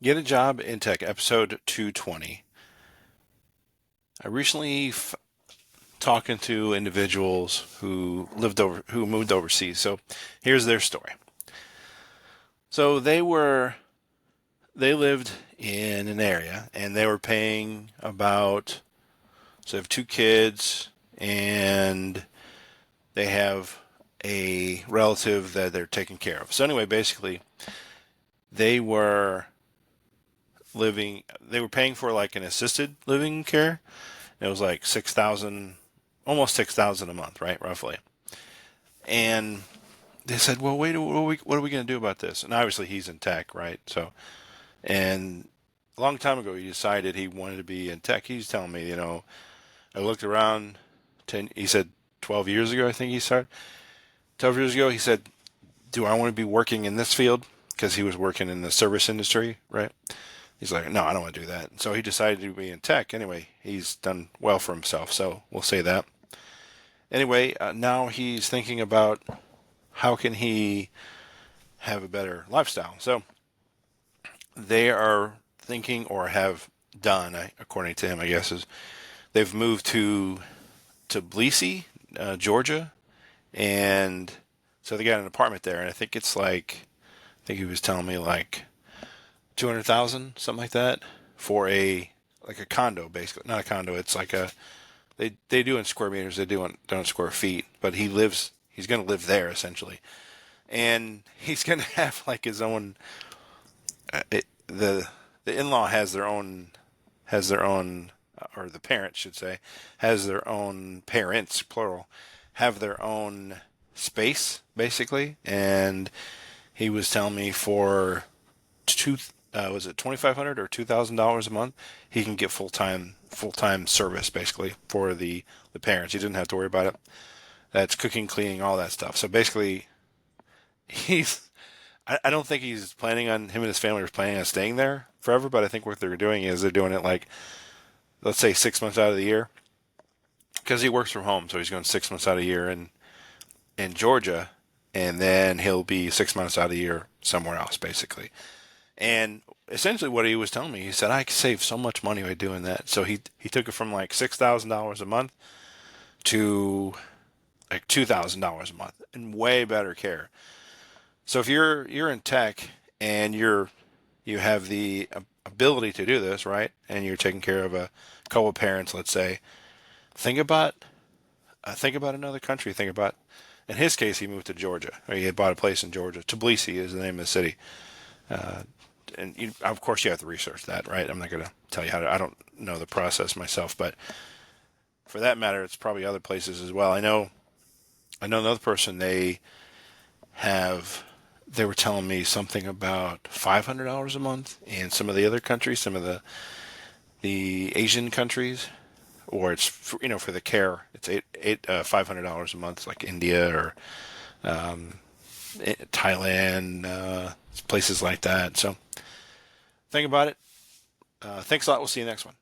Get a Job in Tech, episode 220. I recently talking to individuals who moved overseas. So here's their story. So they lived in an area and they were paying about, so they have two kids and they have a relative that they're taking care of. So anyway, basically they were they were paying for like an assisted living care. It was like 6,000, almost 6,000 a month, right? Roughly. And they said, well, wait, what are we going to do about this? And obviously he's in tech, right? So, and a long time ago, he decided he wanted to be in tech. He's telling me, I looked around he said 12 years ago, I think he started. 12 years ago, he said, do I want to be working in this field? Because he was working in the service industry, right? He's like, no, I don't want to do that. So he decided to be in tech. Anyway, he's done well for himself, so we'll say that. Anyway, now he's thinking about how can he have a better lifestyle. So they are thinking, or have done, according to him, I guess, is they've moved to Tbilisi, Georgia, and so they got an apartment there, and I think it's like, I think he was telling me like 200,000, something like that, for a condo, basically. Not a condo. It's like they do in square meters. They do in square feet. But he's going to live there essentially, and he's going to have like his own. The in-law has their own, or the parent should say, has their own, parents plural, have their own space basically, and he was telling me for was it $2,500 or $2,000 a month? He can get full time service basically for the parents. He didn't have to worry about it. That's cooking, cleaning, all that stuff. So basically, he's. I don't think he's planning on, him and his family are planning on staying there forever. But I think what they're doing is they're doing it like, let's say 6 months out of the year, because he works from home. So he's going 6 months out of the year in Georgia, and then he'll be 6 months out of the year somewhere else basically. And essentially, what he was telling me, he said, I save so much money by doing that. So he took it from like $6,000 a month to like $2,000 a month, and way better care. So if you're in tech and you have the ability to do this, right, and you're taking care of a couple of parents, let's say, think about another country. Think about, in his case, he moved to Georgia. Or he had bought a place in Georgia. Tbilisi is the name of the city. And of course you have to research that, right? I'm not going to tell you I don't know the process myself, but for that matter, it's probably other places as well. I know another person, they were telling me something about $500 a month in some of the other countries, some of the Asian countries, or it's for the care, it's $500 a month, like India or Thailand, places like that. So think about it. Thanks a lot. We'll see you next one.